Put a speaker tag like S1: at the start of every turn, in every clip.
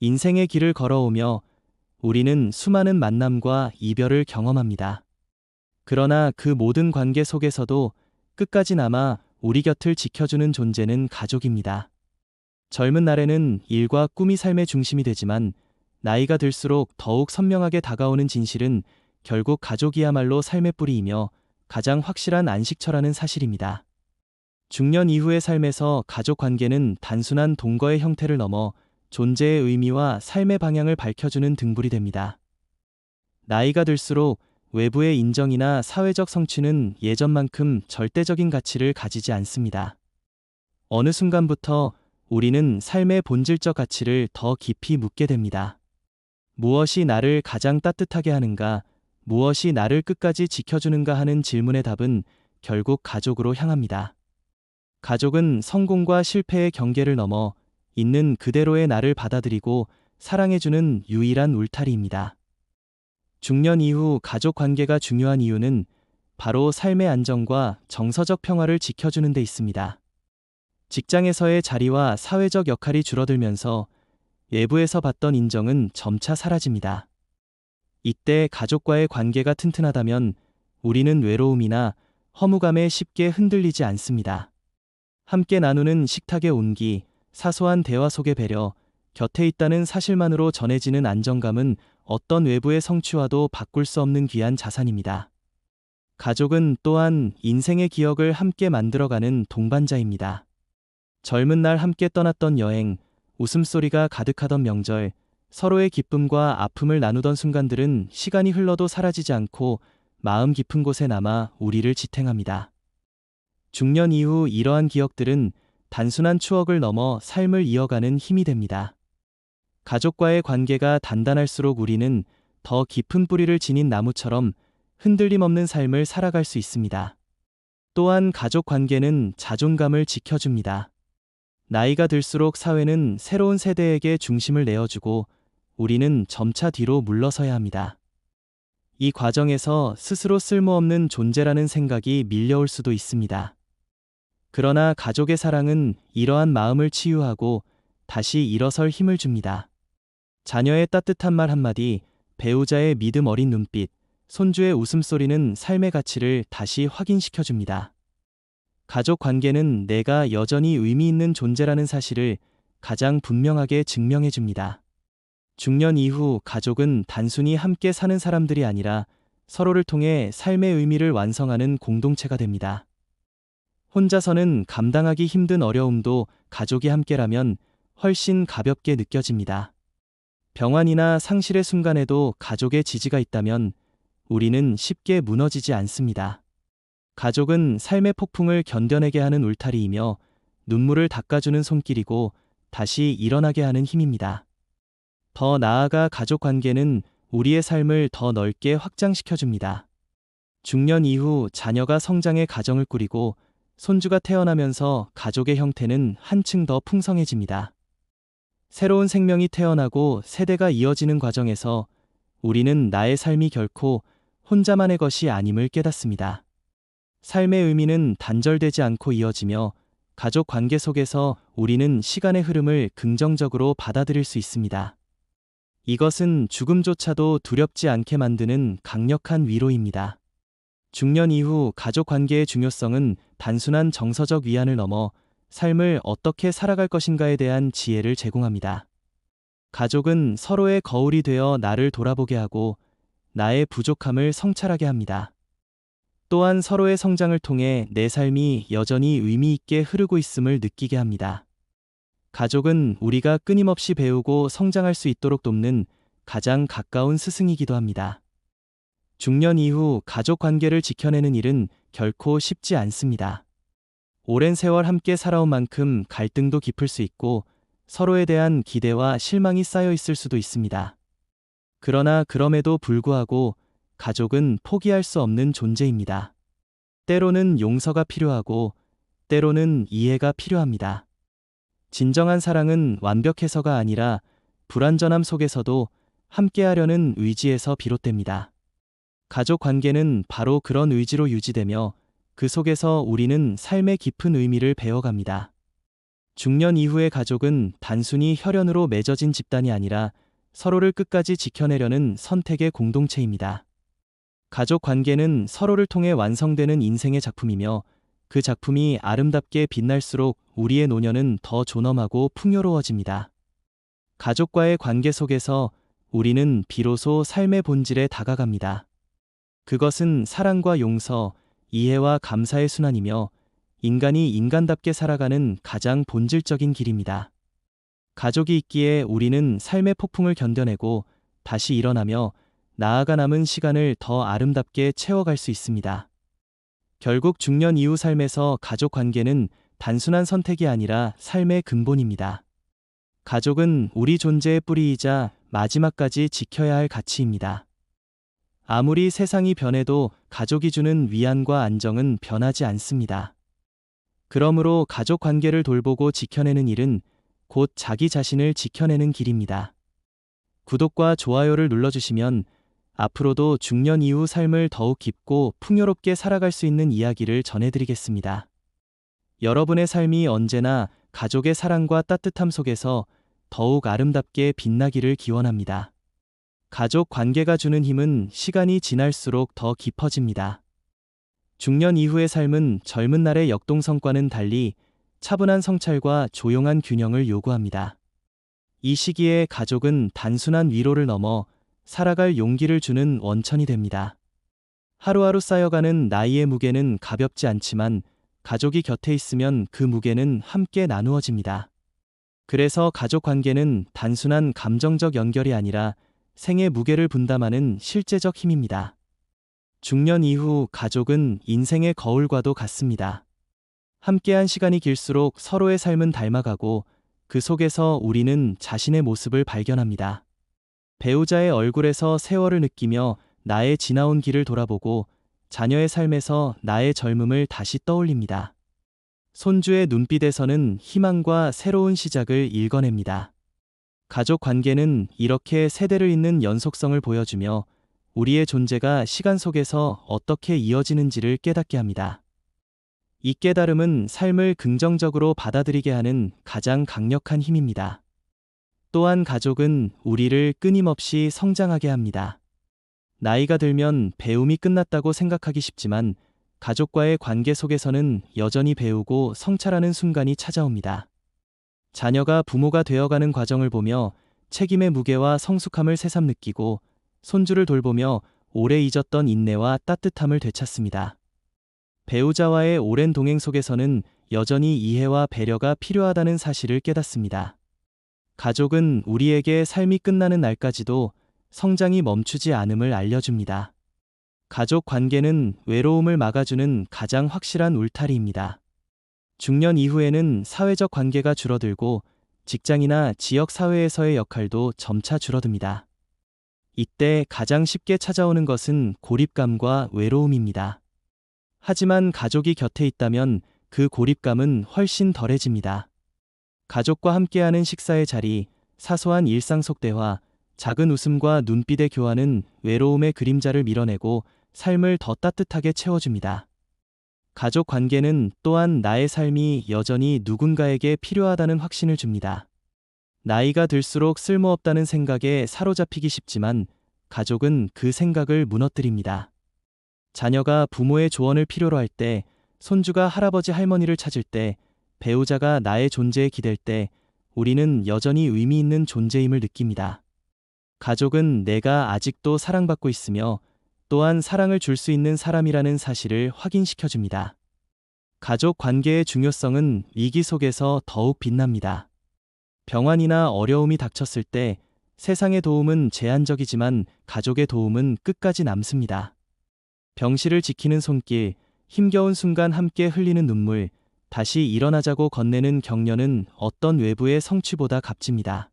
S1: 인생의 길을 걸어오며 우리는 수많은 만남과 이별을 경험합니다. 그러나 그 모든 관계 속에서도 끝까지 남아 우리 곁을 지켜주는 존재는 가족입니다. 젊은 날에는 일과 꿈이 삶의 중심이 되지만 나이가 들수록 더욱 선명하게 다가오는 진실은 결국 가족이야말로 삶의 뿌리이며 가장 확실한 안식처라는 사실입니다. 중년 이후의 삶에서 가족 관계는 단순한 동거의 형태를 넘어 존재의 의미와 삶의 방향을 밝혀주는 등불이 됩니다. 나이가 들수록 외부의 인정이나 사회적 성취는 예전만큼 절대적인 가치를 가지지 않습니다. 어느 순간부터 우리는 삶의 본질적 가치를 더 깊이 묻게 됩니다. 무엇이 나를 가장 따뜻하게 하는가, 무엇이 나를 끝까지 지켜주는가 하는 질문의 답은 결국 가족으로 향합니다. 가족은 성공과 실패의 경계를 넘어 있는 그대로의 나를 받아들이고 사랑해주는 유일한 울타리입니다. 중년 이후 가족 관계가 중요한 이유는 바로 삶의 안정과 정서적 평화를 지켜주는 데 있습니다. 직장에서의 자리와 사회적 역할이 줄어들면서 외부에서 받던 인정은 점차 사라집니다. 이때 가족과의 관계가 튼튼하다면 우리는 외로움이나 허무감에 쉽게 흔들리지 않습니다. 함께 나누는 식탁의 온기, 사소한 대화 속의 배려, 곁에 있다는 사실만으로 전해지는 안정감은 어떤 외부의 성취와도 바꿀 수 없는 귀한 자산입니다. 가족은 또한 인생의 기억을 함께 만들어가는 동반자입니다. 젊은 날 함께 떠났던 여행, 웃음소리가 가득하던 명절, 서로의 기쁨과 아픔을 나누던 순간들은 시간이 흘러도 사라지지 않고 마음 깊은 곳에 남아 우리를 지탱합니다. 중년 이후 이러한 기억들은 단순한 추억을 넘어 삶을 이어가는 힘이 됩니다. 가족과의 관계가 단단할수록 우리는 더 깊은 뿌리를 지닌 나무처럼 흔들림 없는 삶을 살아갈 수 있습니다. 또한 가족 관계는 자존감을 지켜줍니다. 나이가 들수록 사회는 새로운 세대에게 중심을 내어주고 우리는 점차 뒤로 물러서야 합니다. 이 과정에서 스스로 쓸모없는 존재라는 생각이 밀려올 수도 있습니다. 그러나 가족의 사랑은 이러한 마음을 치유하고 다시 일어설 힘을 줍니다. 자녀의 따뜻한 말 한마디, 배우자의 믿음 어린 눈빛, 손주의 웃음소리는 삶의 가치를 다시 확인시켜줍니다. 가족 관계는 내가 여전히 의미 있는 존재라는 사실을 가장 분명하게 증명해줍니다. 중년 이후 가족은 단순히 함께 사는 사람들이 아니라 서로를 통해 삶의 의미를 완성하는 공동체가 됩니다. 혼자서는 감당하기 힘든 어려움도 가족이 함께라면 훨씬 가볍게 느껴집니다. 병환이나 상실의 순간에도 가족의 지지가 있다면 우리는 쉽게 무너지지 않습니다. 가족은 삶의 폭풍을 견뎌내게 하는 울타리이며 눈물을 닦아주는 손길이고 다시 일어나게 하는 힘입니다. 더 나아가 가족 관계는 우리의 삶을 더 넓게 확장시켜줍니다. 중년 이후 자녀가 성장해 가정을 꾸리고 손주가 태어나면서 가족의 형태는 한층 더 풍성해집니다. 새로운 생명이 태어나고 세대가 이어지는 과정에서 우리는 나의 삶이 결코 혼자만의 것이 아님을 깨닫습니다. 삶의 의미는 단절되지 않고 이어지며 가족 관계 속에서 우리는 시간의 흐름을 긍정적으로 받아들일 수 있습니다. 이것은 죽음조차도 두렵지 않게 만드는 강력한 위로입니다. 중년 이후 가족 관계의 중요성은 단순한 정서적 위안을 넘어 삶을 어떻게 살아갈 것인가에 대한 지혜를 제공합니다. 가족은 서로의 거울이 되어 나를 돌아보게 하고 나의 부족함을 성찰하게 합니다. 또한 서로의 성장을 통해 내 삶이 여전히 의미 있게 흐르고 있음을 느끼게 합니다. 가족은 우리가 끊임없이 배우고 성장할 수 있도록 돕는 가장 가까운 스승이기도 합니다. 중년 이후 가족 관계를 지켜내는 일은 결코 쉽지 않습니다. 오랜 세월 함께 살아온 만큼 갈등도 깊을 수 있고 서로에 대한 기대와 실망이 쌓여 있을 수도 있습니다. 그러나 그럼에도 불구하고 가족은 포기할 수 없는 존재입니다. 때로는 용서가 필요하고 때로는 이해가 필요합니다. 진정한 사랑은 완벽해서가 아니라 불완전함 속에서도 함께하려는 의지에서 비롯됩니다. 가족 관계는 바로 그런 의지로 유지되며 그 속에서 우리는 삶의 깊은 의미를 배워갑니다. 중년 이후의 가족은 단순히 혈연으로 맺어진 집단이 아니라 서로를 끝까지 지켜내려는 선택의 공동체입니다. 가족 관계는 서로를 통해 완성되는 인생의 작품이며 그 작품이 아름답게 빛날수록 우리의 노년은 더 존엄하고 풍요로워집니다. 가족과의 관계 속에서 우리는 비로소 삶의 본질에 다가갑니다. 그것은 사랑과 용서, 이해와 감사의 순환이며 인간이 인간답게 살아가는 가장 본질적인 길입니다. 가족이 있기에 우리는 삶의 폭풍을 견뎌내고 다시 일어나며 나아가 남은 시간을 더 아름답게 채워갈 수 있습니다. 결국 중년 이후 삶에서 가족 관계는 단순한 선택이 아니라 삶의 근본입니다. 가족은 우리 존재의 뿌리이자 마지막까지 지켜야 할 가치입니다. 아무리 세상이 변해도 가족이 주는 위안과 안정은 변하지 않습니다. 그러므로 가족 관계를 돌보고 지켜내는 일은 곧 자기 자신을 지켜내는 길입니다. 구독과 좋아요를 눌러주시면 앞으로도 중년 이후 삶을 더욱 깊고 풍요롭게 살아갈 수 있는 이야기를 전해드리겠습니다. 여러분의 삶이 언제나 가족의 사랑과 따뜻함 속에서 더욱 아름답게 빛나기를 기원합니다. 가족 관계가 주는 힘은 시간이 지날수록 더 깊어집니다. 중년 이후의 삶은 젊은 날의 역동성과는 달리 차분한 성찰과 조용한 균형을 요구합니다. 이 시기에 가족은 단순한 위로를 넘어 살아갈 용기를 주는 원천이 됩니다. 하루하루 쌓여가는 나이의 무게는 가볍지 않지만 가족이 곁에 있으면 그 무게는 함께 나누어집니다. 그래서 가족 관계는 단순한 감정적 연결이 아니라 생의 무게를 분담하는 실제적 힘입니다. 중년 이후 가족은 인생의 거울과도 같습니다. 함께한 시간이 길수록 서로의 삶은 닮아가고 그 속에서 우리는 자신의 모습을 발견합니다. 배우자의 얼굴에서 세월을 느끼며 나의 지나온 길을 돌아보고 자녀의 삶에서 나의 젊음을 다시 떠올립니다. 손주의 눈빛에서는 희망과 새로운 시작을 읽어냅니다. 가족 관계는 이렇게 세대를 잇는 연속성을 보여주며 우리의 존재가 시간 속에서 어떻게 이어지는지를 깨닫게 합니다. 이 깨달음은 삶을 긍정적으로 받아들이게 하는 가장 강력한 힘입니다. 또한 가족은 우리를 끊임없이 성장하게 합니다. 나이가 들면 배움이 끝났다고 생각하기 쉽지만 가족과의 관계 속에서는 여전히 배우고 성찰하는 순간이 찾아옵니다. 자녀가 부모가 되어가는 과정을 보며 책임의 무게와 성숙함을 새삼 느끼고 손주를 돌보며 오래 잊었던 인내와 따뜻함을 되찾습니다. 배우자와의 오랜 동행 속에서는 여전히 이해와 배려가 필요하다는 사실을 깨닫습니다. 가족은 우리에게 삶이 끝나는 날까지도 성장이 멈추지 않음을 알려줍니다. 가족 관계는 외로움을 막아주는 가장 확실한 울타리입니다. 중년 이후에는 사회적 관계가 줄어들고 직장이나 지역 사회에서의 역할도 점차 줄어듭니다. 이때 가장 쉽게 찾아오는 것은 고립감과 외로움입니다. 하지만 가족이 곁에 있다면 그 고립감은 훨씬 덜해집니다. 가족과 함께하는 식사의 자리, 사소한 일상 속 대화, 작은 웃음과 눈빛의 교환은 외로움의 그림자를 밀어내고 삶을 더 따뜻하게 채워줍니다. 가족 관계는 또한 나의 삶이 여전히 누군가에게 필요하다는 확신을 줍니다. 나이가 들수록 쓸모없다는 생각에 사로잡히기 쉽지만 가족은 그 생각을 무너뜨립니다. 자녀가 부모의 조언을 필요로 할 때, 손주가 할아버지 할머니를 찾을 때, 배우자가 나의 존재에 기댈 때 우리는 여전히 의미 있는 존재임을 느낍니다. 가족은 내가 아직도 사랑받고 있으며 또한 사랑을 줄 수 있는 사람이라는 사실을 확인시켜줍니다. 가족 관계의 중요성은 위기 속에서 더욱 빛납니다. 병환이나 어려움이 닥쳤을 때 세상의 도움은 제한적이지만 가족의 도움은 끝까지 남습니다. 병실을 지키는 손길, 힘겨운 순간 함께 흘리는 눈물, 다시 일어나자고 건네는 격려는 어떤 외부의 성취보다 값집니다.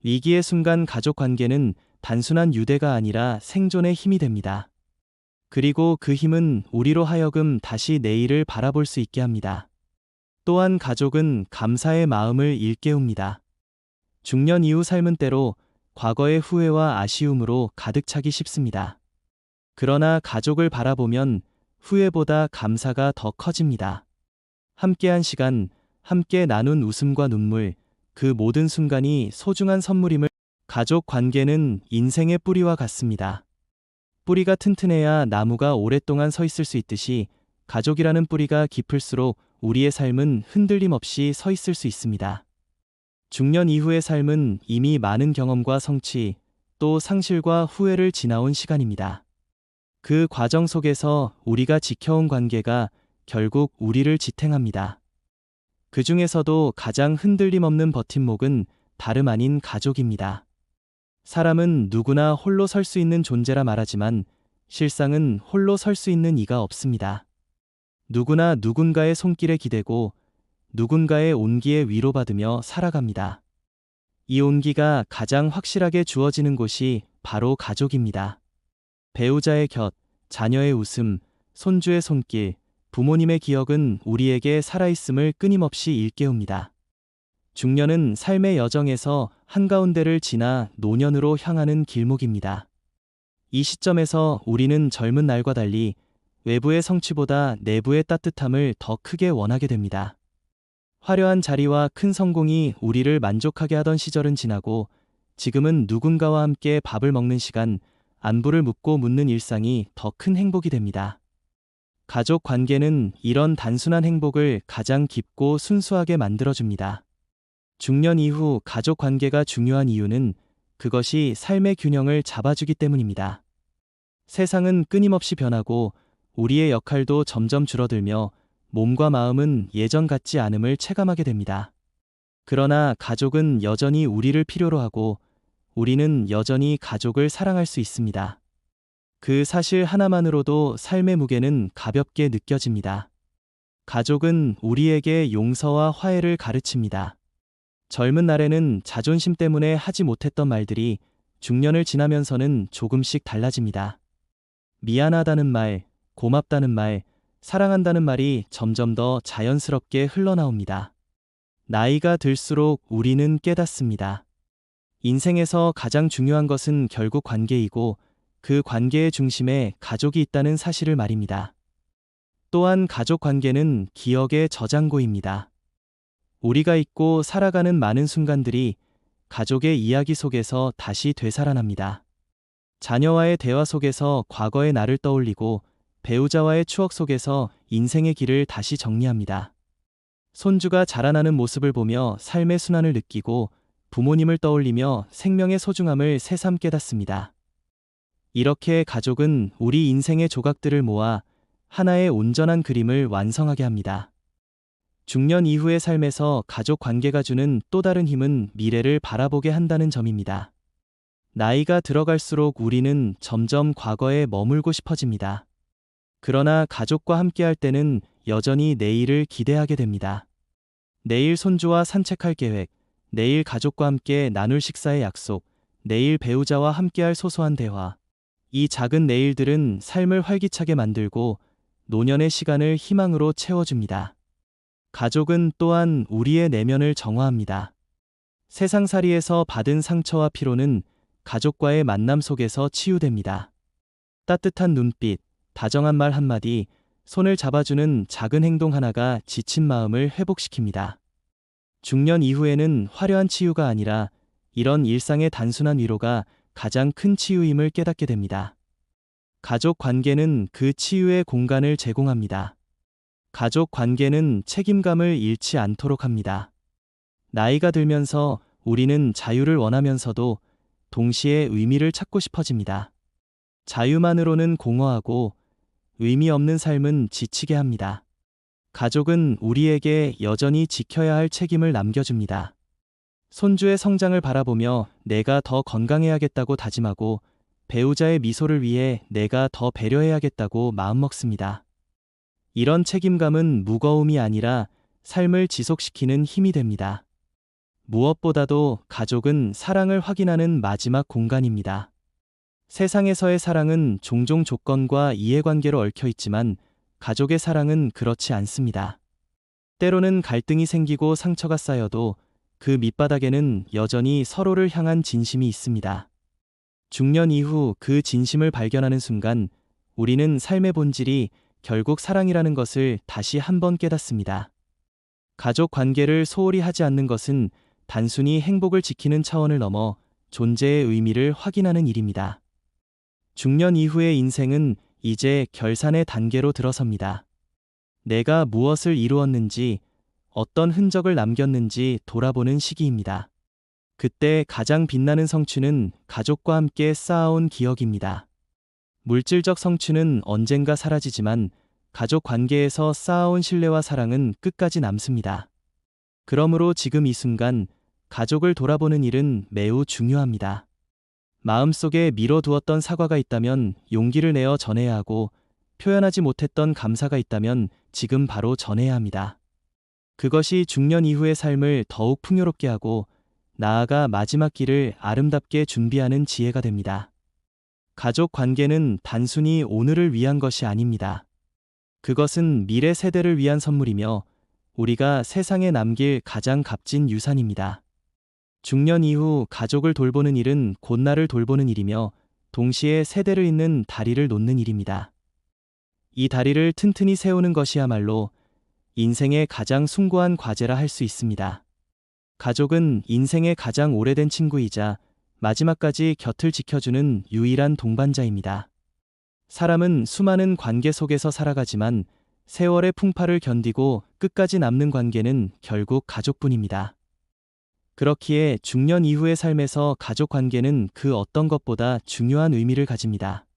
S1: 위기의 순간 가족 관계는 단순한 유대가 아니라 생존의 힘이 됩니다. 그리고 그 힘은 우리로 하여금 다시 내일을 바라볼 수 있게 합니다. 또한 가족은 감사의 마음을 일깨웁니다. 중년 이후 삶은 때로 과거의 후회와 아쉬움으로 가득 차기 쉽습니다. 그러나 가족을 바라보면 후회보다 감사가 더 커집니다. 함께한 시간, 함께 나눈 웃음과 눈물, 그 모든 순간이 소중한 선물임을. 가족 관계는 인생의 뿌리와 같습니다. 뿌리가 튼튼해야 나무가 오랫동안 서 있을 수 있듯이 가족이라는 뿌리가 깊을수록 우리의 삶은 흔들림 없이 서 있을 수 있습니다. 중년 이후의 삶은 이미 많은 경험과 성취, 또 상실과 후회를 지나온 시간입니다. 그 과정 속에서 우리가 지켜온 관계가 결국 우리를 지탱합니다. 그 중에서도 가장 흔들림 없는 버팀목은 다름 아닌 가족입니다. 사람은 누구나 홀로 설 수 있는 존재라 말하지만 실상은 홀로 설 수 있는 이가 없습니다. 누구나 누군가의 손길에 기대고 누군가의 온기에 위로받으며 살아갑니다. 이 온기가 가장 확실하게 주어지는 곳이 바로 가족입니다. 배우자의 곁, 자녀의 웃음, 손주의 손길, 부모님의 기억은 우리에게 살아있음을 끊임없이 일깨웁니다. 중년은 삶의 여정에서 한가운데를 지나 노년으로 향하는 길목입니다. 이 시점에서 우리는 젊은 날과 달리 외부의 성취보다 내부의 따뜻함을 더 크게 원하게 됩니다. 화려한 자리와 큰 성공이 우리를 만족하게 하던 시절은 지나고 지금은 누군가와 함께 밥을 먹는 시간, 안부를 묻고 묻는 일상이 더 큰 행복이 됩니다. 가족 관계는 이런 단순한 행복을 가장 깊고 순수하게 만들어줍니다. 중년 이후 가족 관계가 중요한 이유는 그것이 삶의 균형을 잡아주기 때문입니다. 세상은 끊임없이 변하고 우리의 역할도 점점 줄어들며 몸과 마음은 예전 같지 않음을 체감하게 됩니다. 그러나 가족은 여전히 우리를 필요로 하고 우리는 여전히 가족을 사랑할 수 있습니다. 그 사실 하나만으로도 삶의 무게는 가볍게 느껴집니다. 가족은 우리에게 용서와 화해를 가르칩니다. 젊은 날에는 자존심 때문에 하지 못했던 말들이 중년을 지나면서는 조금씩 달라집니다. 미안하다는 말, 고맙다는 말, 사랑한다는 말이 점점 더 자연스럽게 흘러나옵니다. 나이가 들수록 우리는 깨닫습니다. 인생에서 가장 중요한 것은 결국 관계이고 그 관계의 중심에 가족이 있다는 사실을 말입니다. 또한 가족 관계는 기억의 저장고입니다. 우리가 잊고 살아가는 많은 순간들이 가족의 이야기 속에서 다시 되살아납니다. 자녀와의 대화 속에서 과거의 나를 떠올리고 배우자와의 추억 속에서 인생의 길을 다시 정리합니다. 손주가 자라나는 모습을 보며 삶의 순환을 느끼고 부모님을 떠올리며 생명의 소중함을 새삼 깨닫습니다. 이렇게 가족은 우리 인생의 조각들을 모아 하나의 온전한 그림을 완성하게 합니다. 중년 이후의 삶에서 가족 관계가 주는 또 다른 힘은 미래를 바라보게 한다는 점입니다. 나이가 들어갈수록 우리는 점점 과거에 머물고 싶어집니다. 그러나 가족과 함께할 때는 여전히 내일을 기대하게 됩니다. 내일 손주와 산책할 계획, 내일 가족과 함께 나눌 식사의 약속, 내일 배우자와 함께할 소소한 대화. 이 작은 내일들은 삶을 활기차게 만들고 노년의 시간을 희망으로 채워줍니다. 가족은 또한 우리의 내면을 정화합니다. 세상살이에서 받은 상처와 피로는 가족과의 만남 속에서 치유됩니다. 따뜻한 눈빛, 다정한 말 한마디, 손을 잡아주는 작은 행동 하나가 지친 마음을 회복시킵니다. 중년 이후에는 화려한 치유가 아니라 이런 일상의 단순한 위로가 가장 큰 치유임을 깨닫게 됩니다. 가족 관계는 그 치유의 공간을 제공합니다. 가족 관계는 책임감을 잃지 않도록 합니다. 나이가 들면서 우리는 자유를 원하면서도 동시에 의미를 찾고 싶어집니다. 자유만으로는 공허하고 의미 없는 삶은 지치게 합니다. 가족은 우리에게 여전히 지켜야 할 책임을 남겨줍니다. 손주의 성장을 바라보며 내가 더 건강해야겠다고 다짐하고 배우자의 미소를 위해 내가 더 배려해야겠다고 마음먹습니다. 이런 책임감은 무거움이 아니라 삶을 지속시키는 힘이 됩니다. 무엇보다도 가족은 사랑을 확인하는 마지막 공간입니다. 세상에서의 사랑은 종종 조건과 이해관계로 얽혀 있지만 가족의 사랑은 그렇지 않습니다. 때로는 갈등이 생기고 상처가 쌓여도 그 밑바닥에는 여전히 서로를 향한 진심이 있습니다. 중년 이후 그 진심을 발견하는 순간 우리는 삶의 본질이 결국 사랑이라는 것을 다시 한번 깨닫습니다. 가족 관계를 소홀히 하지 않는 것은 단순히 행복을 지키는 차원을 넘어 존재의 의미를 확인하는 일입니다. 중년 이후의 인생은 이제 결산의 단계로 들어섭니다. 내가 무엇을 이루었는지, 어떤 흔적을 남겼는지 돌아보는 시기입니다. 그때 가장 빛나는 성취는 가족과 함께 쌓아온 기억입니다. 물질적 성취는 언젠가 사라지지만 가족 관계에서 쌓아온 신뢰와 사랑은 끝까지 남습니다. 그러므로 지금 이 순간 가족을 돌아보는 일은 매우 중요합니다. 마음속에 미뤄두었던 사과가 있다면 용기를 내어 전해야 하고, 표현하지 못했던 감사가 있다면 지금 바로 전해야 합니다. 그것이 중년 이후의 삶을 더욱 풍요롭게 하고, 나아가 마지막 길을 아름답게 준비하는 지혜가 됩니다. 가족 관계는 단순히 오늘을 위한 것이 아닙니다. 그것은 미래 세대를 위한 선물이며 우리가 세상에 남길 가장 값진 유산입니다. 중년 이후 가족을 돌보는 일은 곧 나를 돌보는 일이며 동시에 세대를 잇는 다리를 놓는 일입니다. 이 다리를 튼튼히 세우는 것이야말로 인생의 가장 숭고한 과제라 할 수 있습니다. 가족은 인생의 가장 오래된 친구이자 마지막까지 곁을 지켜주는 유일한 동반자입니다. 사람은 수많은 관계 속에서 살아가지만 세월의 풍파를 견디고 끝까지 남는 관계는 결국 가족뿐입니다. 그렇기에 중년 이후의 삶에서 가족 관계는 그 어떤 것보다 중요한 의미를 가집니다.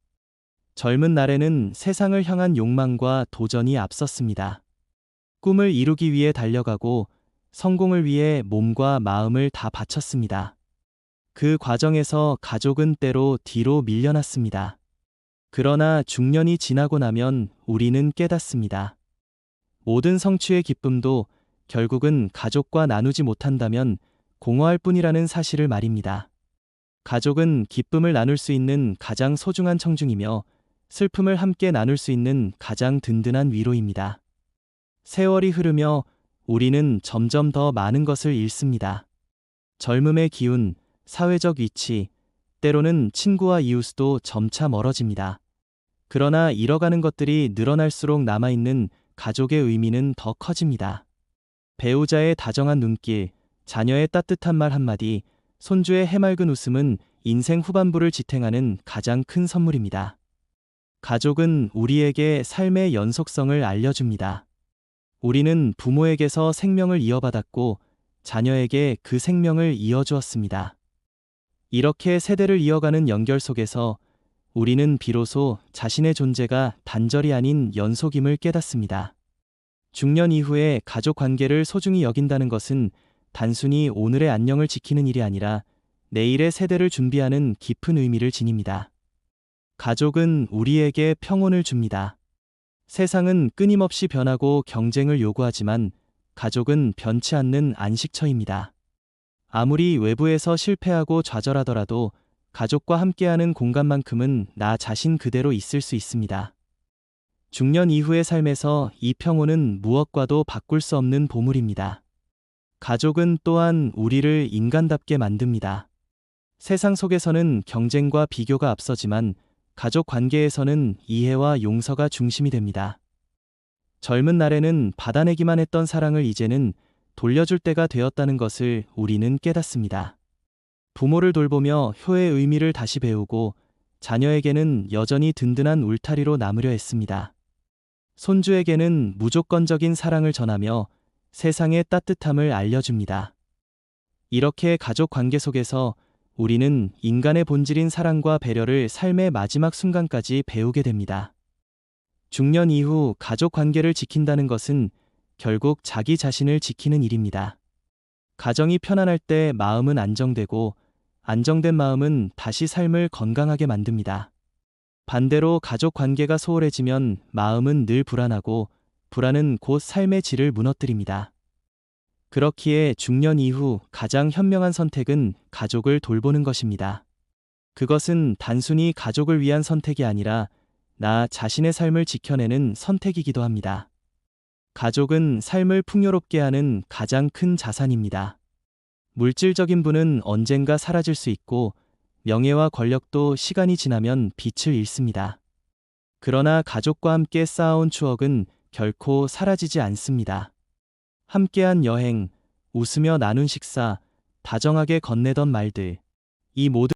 S1: 젊은 날에는 세상을 향한 욕망과 도전이 앞섰습니다. 꿈을 이루기 위해 달려가고 성공을 위해 몸과 마음을 다 바쳤습니다. 그 과정에서 가족은 때로 뒤로 밀려났습니다. 그러나 중년이 지나고 나면 우리는 깨닫습니다. 모든 성취의 기쁨도 결국은 가족과 나누지 못한다면 공허할 뿐이라는 사실을 말입니다. 가족은 기쁨을 나눌 수 있는 가장 소중한 청중이며 슬픔을 함께 나눌 수 있는 가장 든든한 위로입니다. 세월이 흐르며 우리는 점점 더 많은 것을 잃습니다. 젊음의 기운, 사회적 위치, 때로는 친구와 이웃도 점차 멀어집니다. 그러나 잃어가는 것들이 늘어날수록 남아있는 가족의 의미는 더 커집니다. 배우자의 다정한 눈길, 자녀의 따뜻한 말 한마디, 손주의 해맑은 웃음은 인생 후반부를 지탱하는 가장 큰 선물입니다. 가족은 우리에게 삶의 연속성을 알려줍니다. 우리는 부모에게서 생명을 이어받았고 자녀에게 그 생명을 이어주었습니다. 이렇게 세대를 이어가는 연결 속에서 우리는 비로소 자신의 존재가 단절이 아닌 연속임을 깨닫습니다. 중년 이후에 가족 관계를 소중히 여긴다는 것은 단순히 오늘의 안녕을 지키는 일이 아니라 내일의 세대를 준비하는 깊은 의미를 지닙니다. 가족은 우리에게 평온을 줍니다. 세상은 끊임없이 변하고 경쟁을 요구하지만 가족은 변치 않는 안식처입니다. 아무리 외부에서 실패하고 좌절하더라도 가족과 함께하는 공간만큼은 나 자신 그대로 있을 수 있습니다. 중년 이후의 삶에서 이 평온은 무엇과도 바꿀 수 없는 보물입니다. 가족은 또한 우리를 인간답게 만듭니다. 세상 속에서는 경쟁과 비교가 앞서지만 가족 관계에서는 이해와 용서가 중심이 됩니다. 젊은 날에는 받아내기만 했던 사랑을 이제는 돌려줄 때가 되었다는 것을 우리는 깨닫습니다. 부모를 돌보며 효의 의미를 다시 배우고 자녀에게는 여전히 든든한 울타리로 남으려 했습니다. 손주에게는 무조건적인 사랑을 전하며 세상의 따뜻함을 알려줍니다. 이렇게 가족 관계 속에서 우리는 인간의 본질인 사랑과 배려를 삶의 마지막 순간까지 배우게 됩니다. 중년 이후 가족 관계를 지킨다는 것은 결국 자기 자신을 지키는 일입니다. 가정이 편안할 때 마음은 안정되고 안정된 마음은 다시 삶을 건강하게 만듭니다. 반대로 가족 관계가 소홀해지면 마음은 늘 불안하고 불안은 곧 삶의 질을 무너뜨립니다. 그렇기에 중년 이후 가장 현명한 선택은 가족을 돌보는 것입니다. 그것은 단순히 가족을 위한 선택이 아니라 나 자신의 삶을 지켜내는 선택이기도 합니다. 가족은 삶을 풍요롭게 하는 가장 큰 자산입니다. 물질적인 부는 언젠가 사라질 수 있고 명예와 권력도 시간이 지나면 빛을 잃습니다. 그러나 가족과 함께 쌓아온 추억은 결코 사라지지 않습니다. 함께한 여행, 웃으며 나눈 식사, 다정하게 건네던 말들. 이 모든